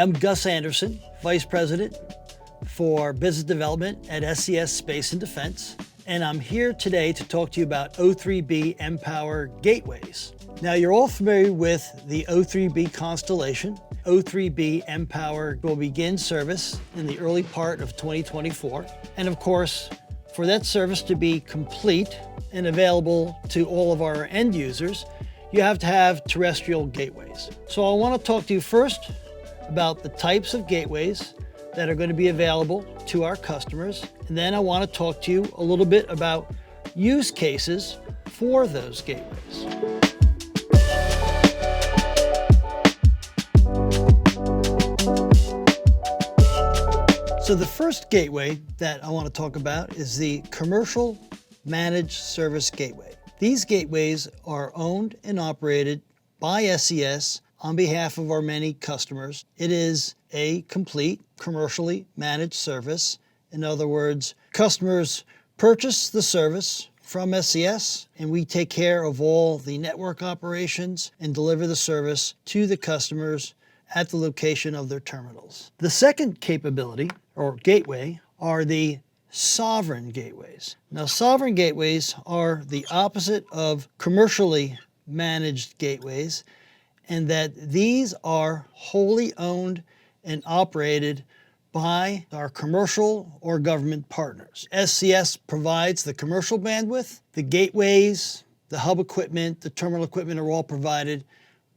I'm Gus Anderson, Vice President for Business Development at SES Space and Defense, and I'm here today to talk to you about O3bmPOWER gateways. Now, you're all familiar with the O3b constellation. O3bmPOWER will begin service in the early part of 2024. And of course, for that service to be complete and available to all of our end users, you have to have terrestrial gateways. So I want to talk to you first about the types of gateways that are going to be available to our customers. And then I want to talk to you a little bit about use cases for those gateways. So the first gateway that I want to talk about is the Commercial Managed Service Gateway. These gateways are owned and operated by SES on behalf of our many customers. It is a complete commercially managed service. In other words, customers purchase the service from SES and we take care of all the network operations and deliver the service to the customers at the location of their terminals. The second capability or gateway are the sovereign gateways. Now, sovereign gateways are the opposite of commercially managed gateways, and that these are wholly owned and operated by our commercial or government partners. SES provides the commercial bandwidth, the gateways, the hub equipment, the terminal equipment are all provided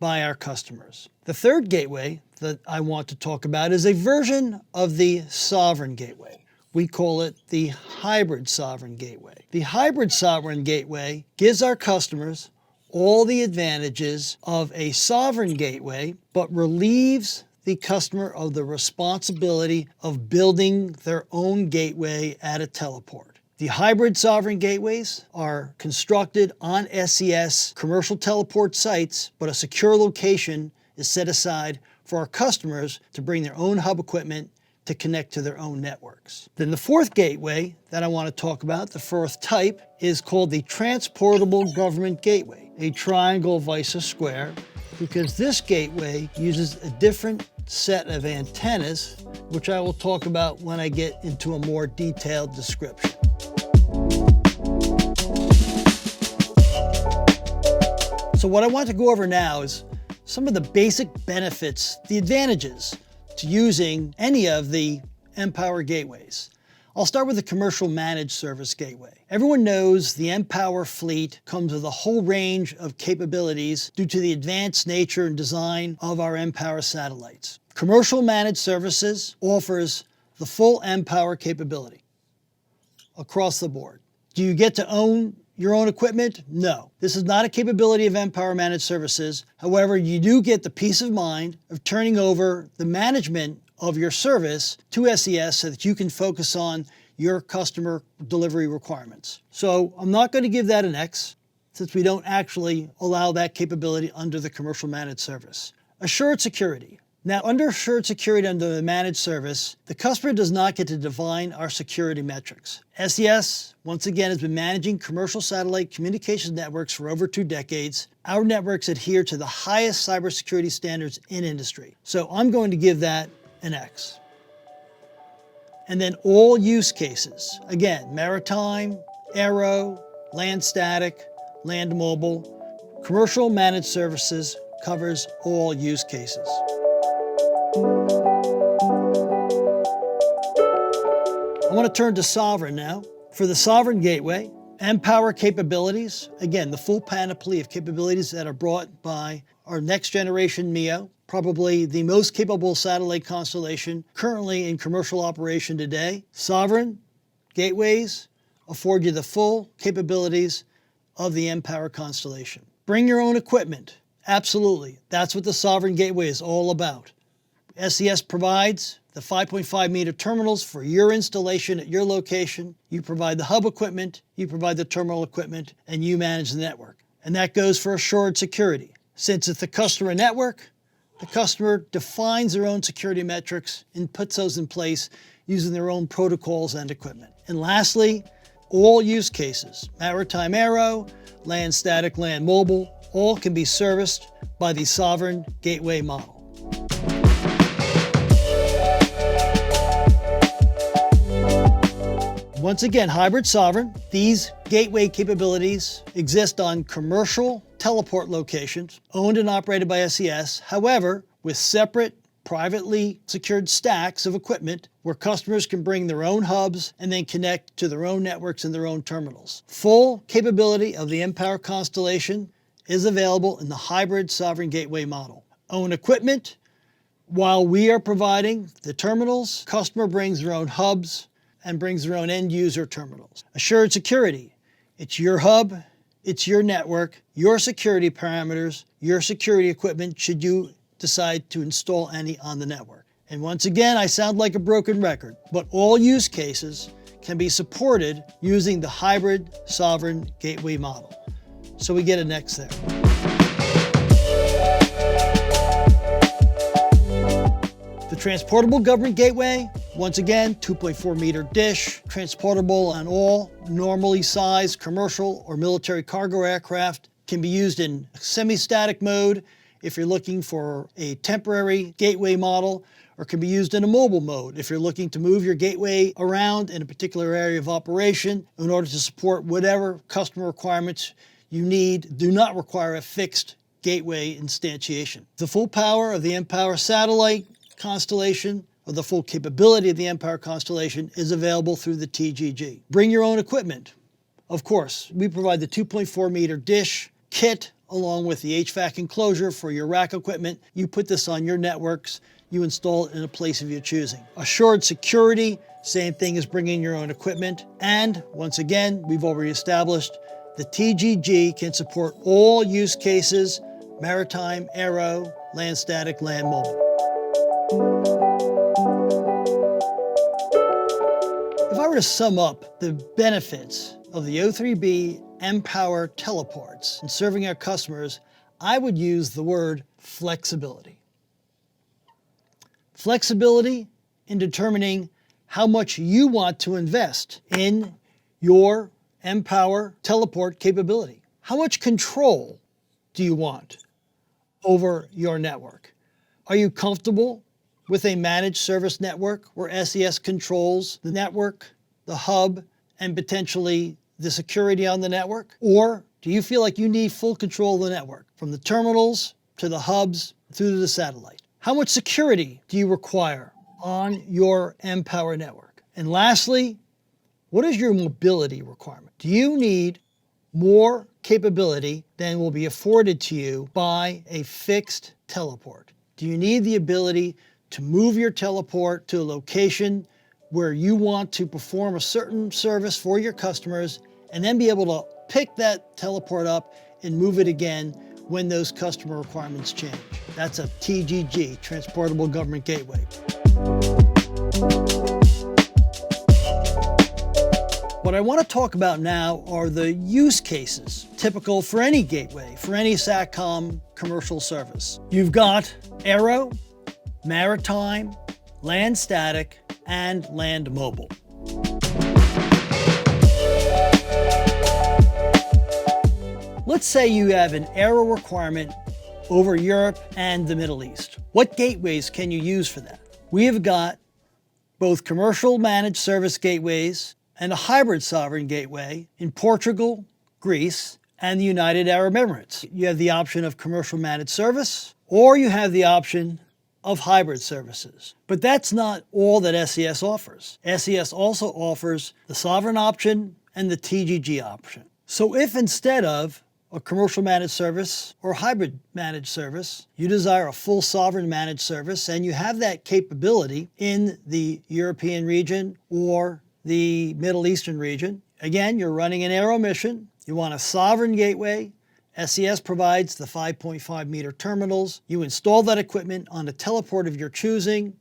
by our customers. The third gateway that I want to talk about is a version of the sovereign gateway. We call it the hybrid sovereign gateway. The hybrid sovereign gateway gives our customers all the advantages of a sovereign gateway, but relieves the customer of the responsibility of building their own gateway at a teleport. The hybrid sovereign gateways are constructed on SES commercial teleport sites, but a secure location is set aside for our customers to bring their own hub equipment to connect to their own networks. Then the fourth gateway that I want to talk about, the fourth type, is called the Transportable Government Gateway, a triangle vice a square, because this gateway uses a different set of antennas, which I will talk about when I get into a more detailed description. So what I want to go over now is some of the basic benefits, the advantages to using any of the mPOWER gateways. I'll start with the Commercial Managed Service Gateway. Everyone knows the mPOWER fleet comes with a whole range of capabilities due to the advanced nature and design of our mPOWER satellites. Commercial Managed Services offers the full mPOWER capability across the board. Do you get to own your own equipment? No. This is not a capability of mPOWER Managed Services. However, you do get the peace of mind of turning over the management of your service to SES so that you can focus on your customer delivery requirements. So I'm not going to give that an X, since we don't actually allow that capability under the Commercial Managed Service. Assured security. Now, under assured security under the managed service, the customer does not get to define our security metrics. SES, once again, has been managing commercial satellite communications networks for over 2 decades. Our networks adhere to the highest cybersecurity standards in industry. So I'm going to give that an X. And then all use cases. Again, maritime, aero, land static, land mobile. Commercial managed services covers all use cases. I want to turn to sovereign now. For the sovereign gateway, mPOWER capabilities, again, the full panoply of capabilities that are brought by our next generation MEO, probably the most capable satellite constellation currently in commercial operation today. Sovereign gateways afford you the full capabilities of the mPOWER constellation. Bring your own equipment. Absolutely. That's what the sovereign gateway is all about. SES provides the 5.5 meter terminals for your installation at your location. You provide the hub equipment, you provide the terminal equipment, and you manage the network. And that goes for assured security. Since it's a customer network, the customer defines their own security metrics and puts those in place using their own protocols and equipment. And lastly, all use cases, maritime aero, land static, land mobile, all can be serviced by the sovereign gateway model. Once again, hybrid sovereign. These gateway capabilities exist on commercial teleport locations owned and operated by SES, however, with separate privately secured stacks of equipment where customers can bring their own hubs and then connect to their own networks and their own terminals. Full capability of the mPOWER constellation is available in the hybrid sovereign gateway model. Own equipment, while we are providing the terminals, customer brings their own hubs and brings their own end user terminals. Assured security, it's your hub, it's your network, your security parameters, your security equipment should you decide to install any on the network. And once again, I sound like a broken record, but all use cases can be supported using the hybrid sovereign gateway model. So we get an X there. The transportable government gateway, once again, 2.4 meter dish, transportable on all normally sized commercial or military cargo aircraft, can be used in semi-static mode if you're looking for a temporary gateway model, or can be used in a mobile mode if you're looking to move your gateway around in a particular area of operation in order to support whatever customer requirements you need, do not require a fixed gateway instantiation. The full power of the mPOWER satellite constellation, or the full capability of the mPOWER constellation, is available through the TGG. Bring your own equipment. Of course, we provide the 2.4 meter dish kit along with the HVAC enclosure for your rack equipment. You put this on your networks, you install it in a place of your choosing. Assured security, same thing as bringing your own equipment. And once again, we've already established the TGG can support all use cases, maritime, aero, land static, land mobile. If I were to sum up the benefits of the O3bmPOWER teleports in serving our customers, I would use the word flexibility. Flexibility in determining how much you want to invest in your mPOWER teleport capability. How much control do you want over your network? Are you comfortable with a managed service network where SES controls the network, the hub, and potentially the security on the network? Or do you feel like you need full control of the network, from the terminals to the hubs through to the satellite? How much security do you require on your mPOWER network? And lastly, what is your mobility requirement? Do you need more capability than will be afforded to you by a fixed teleport? Do you need the ability to move your teleport to a location where you want to perform a certain service for your customers and then be able to pick that teleport up and move it again when those customer requirements change? That's a TGG, Transportable Government Gateway. What I want to talk about now are the use cases typical for any gateway, for any SATCOM commercial service. You've got aero, maritime, land static, and land mobile. Let's say you have an aero requirement over Europe and the Middle East. What gateways can you use for that? We have got both commercial managed service gateways and a hybrid sovereign gateway in Portugal, Greece, and the United Arab Emirates. You have the option of commercial managed service, or you have the option of hybrid services. But that's not all that SES offers. SES also offers the sovereign option and the TGG option. So if instead of a commercial managed service or hybrid managed service, you desire a full sovereign managed service and you have that capability in the European region or the Middle Eastern region, again, you're running an aero mission, you want a sovereign gateway, SES provides the 5.5 meter terminals, you install that equipment on a teleport of your choosing,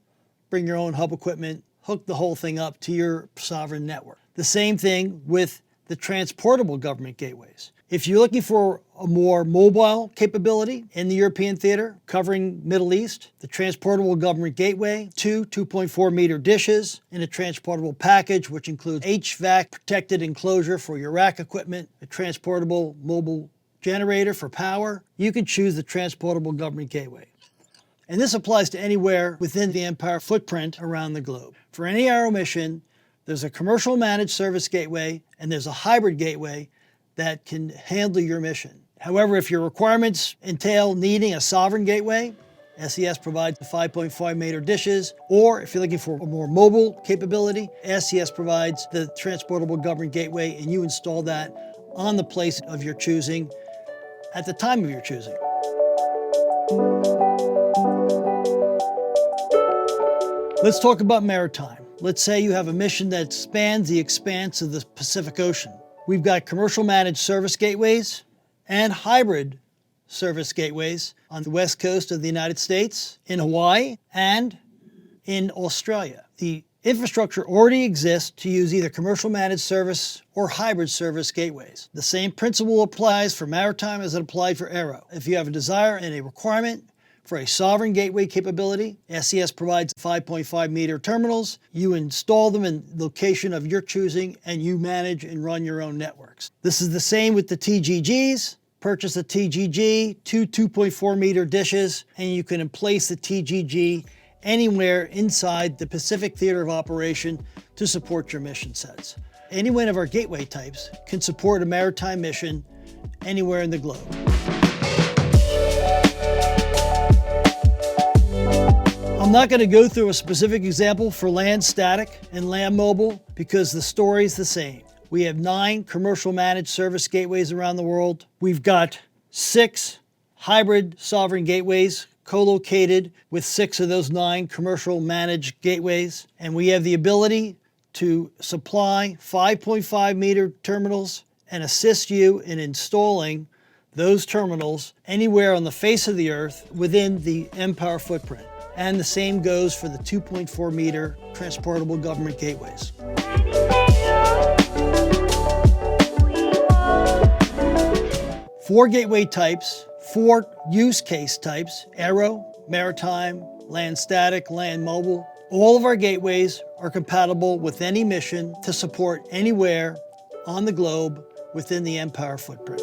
bring your own hub equipment, hook the whole thing up to your sovereign network. The same thing with the transportable government gateways. If you're looking for a more mobile capability in the European theater, covering Middle East, the Transportable Government Gateway, 2.4 meter dishes in a transportable package, which includes HVAC protected enclosure for your rack equipment, a transportable mobile generator for power, you can choose the Transportable Government Gateway. And this applies to anywhere within the mPOWER footprint around the globe. For any aero mission, There's a commercial managed service gateway and there's a hybrid gateway that can handle your mission. However, if your requirements entail needing a sovereign gateway, SES provides the 5.5 meter dishes, or if you're looking for a more mobile capability, SES provides the Transportable Government Gateway, and you install that on the place of your choosing at the time of your choosing. Let's talk about maritime. Let's say you have a mission that spans the expanse of the Pacific Ocean. We've got commercial managed service gateways and hybrid service gateways on the west coast of the United States, in Hawaii, and in Australia. The infrastructure already exists to use either commercial managed service or hybrid service gateways. The same principle applies for maritime as it applied for aero. If you have a desire and a requirement for a sovereign gateway capability, SES provides 5.5 meter terminals. You install them in the location of your choosing and you manage and run your own networks. This is the same with the TGGs. Purchase a TGG, two 2.4 meter dishes, and you can place the TGG anywhere inside the Pacific Theater of Operation to support your mission sets. Any one of our gateway types can support a maritime mission anywhere in the globe. I'm not going to go through a specific example for land static and land mobile because the story is the same. We have 9 commercial managed service gateways around the world. We've got 6 hybrid sovereign gateways co-located with 6 of those 9 commercial managed gateways. And we have the ability to supply 5.5 meter terminals and assist you in installing those terminals anywhere on the face of the earth within the mPOWER footprint. And the same goes for the 2.4 meter transportable government gateways. 4 gateway types, 4 use case types: aero, maritime, land static, land mobile. All of our gateways are compatible with any mission to support anywhere on the globe within the mPOWER footprint.